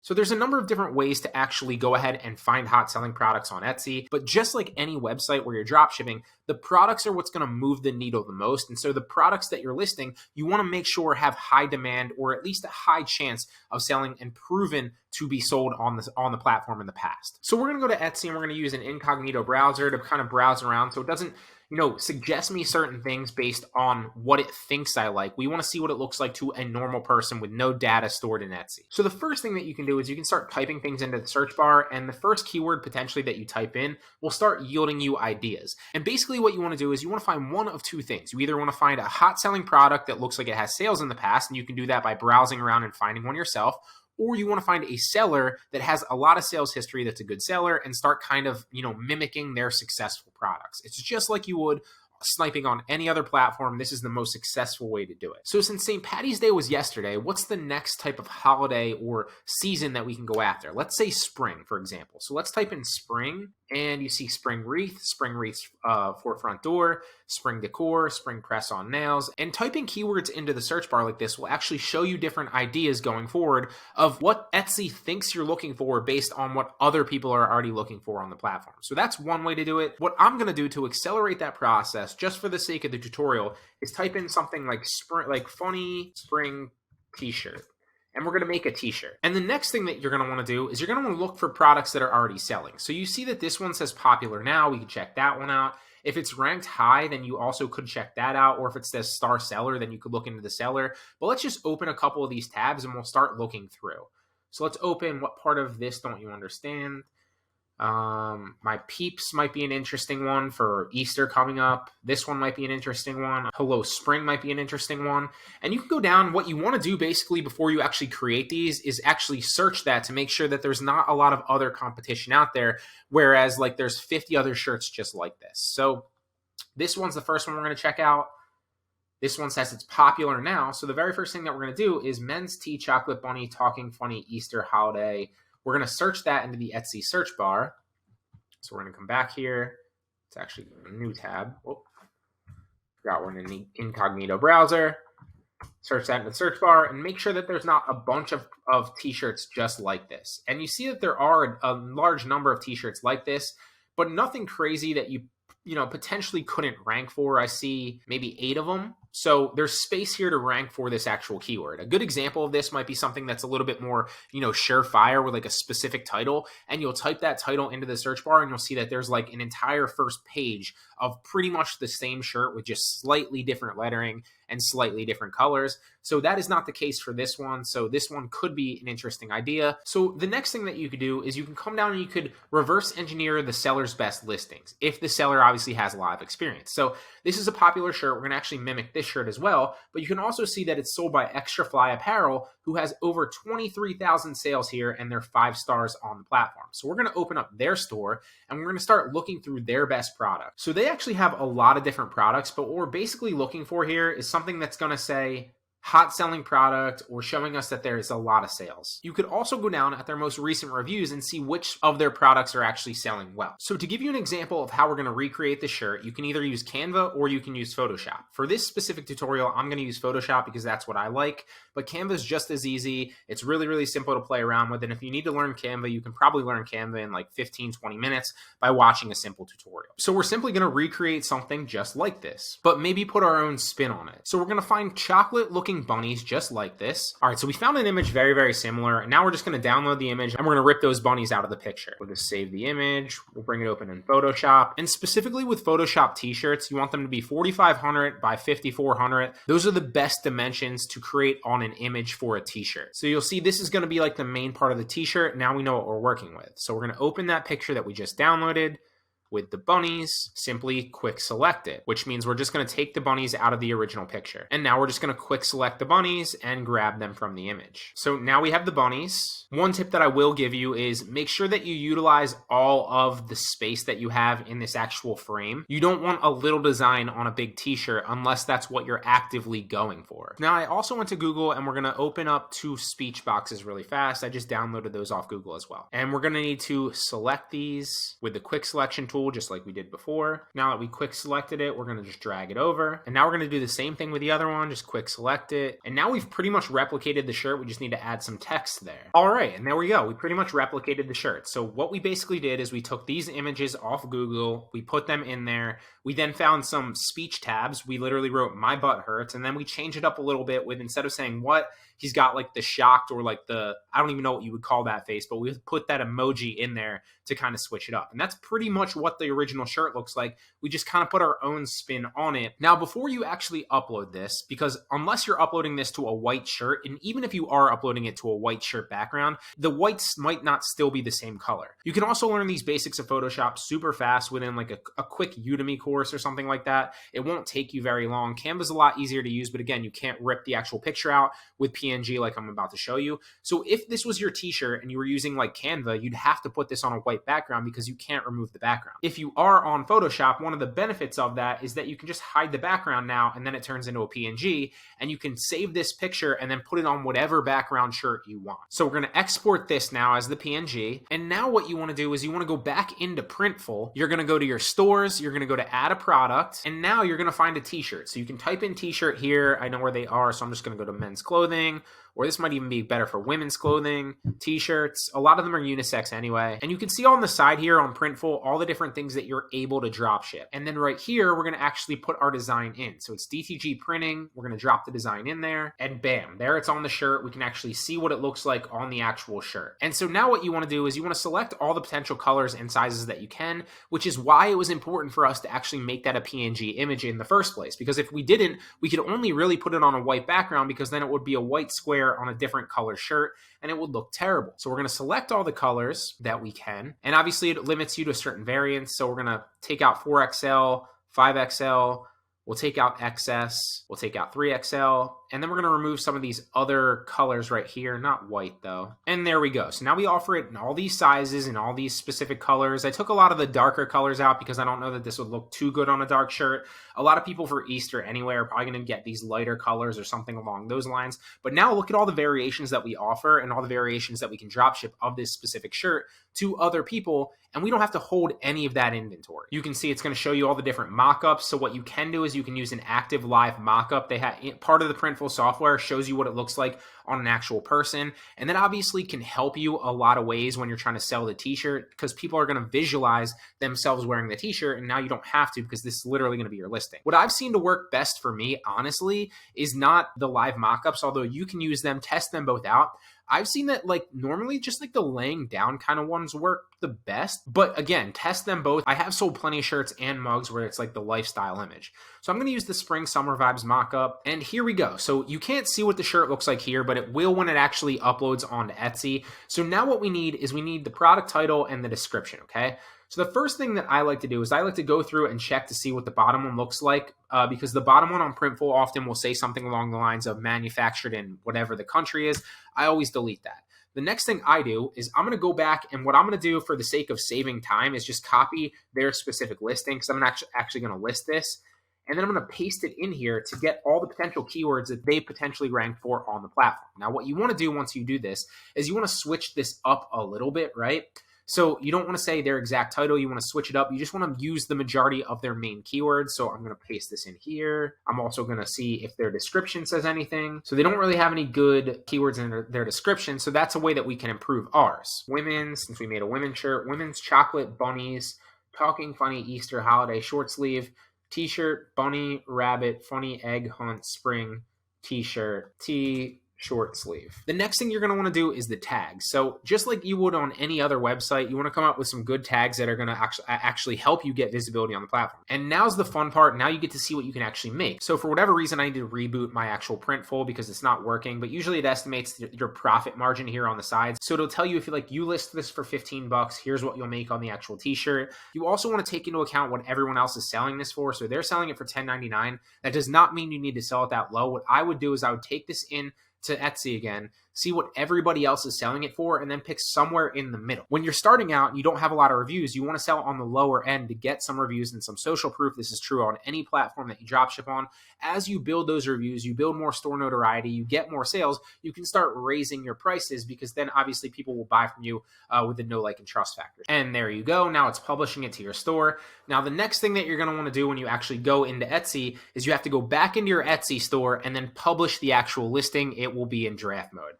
So there's a number of different ways to actually go ahead and find hot selling products on Etsy, but just like any website where you're drop shipping, the products are what's going to move the needle the most. And so the products that you're listing, you want to make sure have high demand or at least a high chance of selling and proven to be sold on the platform in the past. So we're going to go to Etsy and we're going to use an incognito browser to kind of browse around so it doesn't suggest me certain things based on what it thinks I like. We want to see what it looks like to a normal person with no data stored in Etsy. So the first thing that you can do is you can start typing things into the search bar, and the first keyword potentially that you type in will start yielding you ideas. And basically what you want to do is you want to find one of two things. You either want to find a hot selling product that looks like it has sales in the past, and you can do that by browsing around and finding one yourself, or you want to find a seller that has a lot of sales history that's a good seller and start kind of, mimicking their successful products. It's just like you would sniping on any other platform. This is the most successful way to do it. So since St. Patty's Day was yesterday, what's the next type of holiday or season that we can go after? Let's say spring, for example. So let's type in spring, and you see spring wreaths for front door, spring decor, spring press on nails. And typing keywords into the search bar like this will actually show you different ideas going forward of what Etsy thinks you're looking for based on what other people are already looking for on the platform. So that's one way to do it. What I'm going to do to accelerate that process, just for the sake of the tutorial, is type in something like funny spring t-shirt. And we're going to make a t-shirt. And the next thing that you're going to want to do is you're going to want to look for products that are already selling. So you see that this one says popular now. We can check that one out. If it's ranked high, then you also could check that out. Or if it says star seller, then you could look into the seller. But let's just open a couple of these tabs and we'll start looking through. So let's open what part of this don't you understand? My peeps might be an interesting one for Easter coming up. This one might be an interesting one. Hello Spring might be an interesting one. And you can go down. What you want to do basically before you actually create these is actually search that to make sure that there's not a lot of other competition out there. Whereas like there's 50 other shirts just like this. So this one's the first one we're going to check out. This one says it's popular now. So the very first thing that we're going to do is men's tee chocolate bunny talking funny Easter holiday. We're going to search that into the Etsy search bar. So we're going to come back here. It's actually a new tab. Oh, got one in the incognito browser. Search that in the search bar and make sure that there's not a bunch of t-shirts just like this. And you see that there are a large number of t-shirts like this, but nothing crazy that you potentially couldn't rank for. I see maybe 8 of them. So there's space here to rank for this actual keyword. A good example of this might be something that's a little bit more, surefire with like a specific title. And you'll type that title into the search bar and you'll see that there's like an entire first page of pretty much the same shirt with just slightly different lettering and slightly different colors. So that is not the case for this one. So this one could be an interesting idea. So the next thing that you could do is you can come down and you could reverse engineer the seller's best listings if the seller obviously has a lot of experience. So this is a popular shirt. We're going to actually mimic this shirt as well, but you can also see that it's sold by Extra Fly Apparel, who has over 23,000 sales here and they're 5 stars on the platform. So we're going to open up their store and we're going to start looking through their best product. So they actually have a lot of different products, but what we're basically looking for here is something that's going to say hot selling product or showing us that there is a lot of sales. You could also go down at their most recent reviews and see which of their products are actually selling well. So to give you an example of how we're going to recreate the shirt, you can either use Canva or you can use Photoshop. For this specific tutorial, I'm going to use Photoshop because that's what I like, but Canva is just as easy. It's really, really simple to play around with. And if you need to learn Canva, you can probably learn Canva in like 15, 20 minutes by watching a simple tutorial. So we're simply going to recreate something just like this, but maybe put our own spin on it. So we're going to find chocolate looking bunnies just like this. All right, so we found an image very, very similar. And now we're just going to download the image and we're going to rip those bunnies out of the picture. We'll just save the image. We'll bring it open in Photoshop. And specifically with Photoshop t-shirts, you want them to be 4,500 by 5,400. Those are the best dimensions to create on an image for a t-shirt. So you'll see this is going to be like the main part of the t-shirt. Now we know what we're working with. So we're going to open that picture that we just downloaded. With the bunnies, simply quick select it, which means we're just going to take the bunnies out of the original picture. And now we're just going to quick select the bunnies and grab them from the image. So now we have the bunnies. One tip that I will give you is make sure that you utilize all of the space that you have in this actual frame. You don't want a little design on a big t-shirt unless that's what you're actively going for. Now I also went to Google and we're going to open up 2 speech boxes really fast. I just downloaded those off Google as well. And we're going to need to select these with the quick selection tool. tool just like we did before. Now that we quick selected it, we're going to just drag it over. And now we're going to do the same thing with the other one, just quick select it. And now we've pretty much replicated the shirt. We just need to add some text there. All right, and there we go. We pretty much replicated the shirt. So what we basically did is we took these images off Google, we put them in there. We then found some speech tabs. We literally wrote "my butt hurts," and then we changed it up a little bit with, instead of saying what, he's got like the shocked, or like the, I don't even know what you would call that face, but we put that emoji in there to kind of switch it up. And that's pretty much what the original shirt looks like. We just kind of put our own spin on it. Now, before you actually upload this, because unless you're uploading this to a white shirt, and even if you are uploading it to a white shirt background, the whites might not still be the same color. You can also learn these basics of Photoshop super fast within like a quick Udemy course or something like that. It won't take you very long. Canva's a lot easier to use, but again, you can't rip the actual picture out with PNG like I'm about to show you. So if this was your t-shirt and you were using like Canva, you'd have to put this on a white background because you can't remove the background. If you are on Photoshop, one of the benefits of that is that you can just hide the background now, and then it turns into a PNG, and you can save this picture and then put it on whatever background shirt you want. So we're going to export this now as the PNG. And now what you want to do is you want to go back into Printful. You're going to go to your stores. You're going to go to add a product. And now you're going to find a t-shirt. So you can type in t-shirt here. I know where they are. So I'm just going to go to men's clothing, or this might even be better for women's clothing, t-shirts. A lot of them are unisex anyway. And you can see on the side here on Printful all the different things that you're able to drop ship. And then right here, we're going to actually put our design in. So it's DTG printing. We're going to drop the design in there, and bam, there it's on the shirt. We can actually see what it looks like on the actual shirt. And so now what you want to do is you want to select all the potential colors and sizes that you can, which is why it was important for us to actually make that a PNG image in the first place. Because if we didn't, we could only really put it on a white background, because then it would be a white square on a different color shirt and it would look terrible. So we're going to select all the colors that we can. And obviously it limits you to a certain variance. So we're going to take out 4XL, 5XL, we'll take out XS, we'll take out 3XL, and then we're going to remove some of these other colors right here, not white though. And there we go. So now we offer it in all these sizes and all these specific colors. I took a lot of the darker colors out because I don't know that this would look too good on a dark shirt. A lot of people for Easter anyway are probably going to get these lighter colors or something along those lines. But now look at all the variations that we offer and all the variations that we can drop ship of this specific shirt to other people, and we don't have to hold any of that inventory. You can see it's going to show you all the different mockups. So what you can do is you can use an active live mockup. They have part of the Printful software shows you what it looks like on an actual person, and that obviously can help you a lot of ways when you're trying to sell the t-shirt, because people are going to visualize themselves wearing the t-shirt, and now you don't have to, because this is literally going to be your listing. What I've seen to work best for me, honestly, is not the live mockups, although you can use them, test them both out. I've seen that like normally just like the laying down kind of ones work the best, but again, test them both. I have sold plenty of shirts and mugs where it's like the lifestyle image. So I'm going to use the spring summer vibes mockup, and here we go. So you can't see what the shirt looks like here, but it will when it actually uploads onto Etsy. So now what we need is we need the product title and the description. Okay. So the first thing that I like to do is I like to go through and check to see what the bottom one looks like, because the bottom one on Printful often will say something along the lines of manufactured in whatever the country is. I always delete that. The next thing I do is I'm going to go back, and what I'm going to do for the sake of saving time is just copy their specific listing, because I'm actually going to list this. And then I'm going to paste it in here to get all the potential keywords that they potentially rank for on the platform. Now, what you want to do once you do this is you want to switch this up a little bit, right? So you don't want to say their exact title. You want to switch it up. You just want to use the majority of their main keywords. So I'm going to paste this in here. I'm also going to see if their description says anything. So they don't really have any good keywords in their description. So that's a way that we can improve ours. Women's, since we made a women's shirt, women's chocolate bunnies, talking funny Easter holiday short sleeve, t-shirt, bunny, rabbit, funny egg hunt, spring, t-shirt, short sleeve. The next thing you're going to want to do is the tags. So just like you would on any other website, you want to come up with some good tags that are going to actually help you get visibility on the platform. And now's the fun part. Now you get to see what you can actually make. So for whatever reason, I need to reboot my actual Printful because it's not working, but usually it estimates your profit margin here on the sides. So it'll tell you if you list this for 15 bucks, here's what you'll make on the actual t-shirt. You also want to take into account what everyone else is selling this for. So they're selling it for $10.99. That does not mean you need to sell it that low. What I would do is I would take this in to Etsy again, see what everybody else is selling it for, and then pick somewhere in the middle. When you're starting out and you don't have a lot of reviews, you want to sell on the lower end to get some reviews and some social proof. This is true on any platform that you dropship on. As you build those reviews, you build more store notoriety, you get more sales, you can start raising your prices, because then obviously people will buy from you with the know, like, and trust factors. And there you go. Now it's publishing it to your store. Now the next thing that you're going to want to do when you actually go into Etsy is you have to go back into your Etsy store and then publish the actual listing. It will be in draft mode.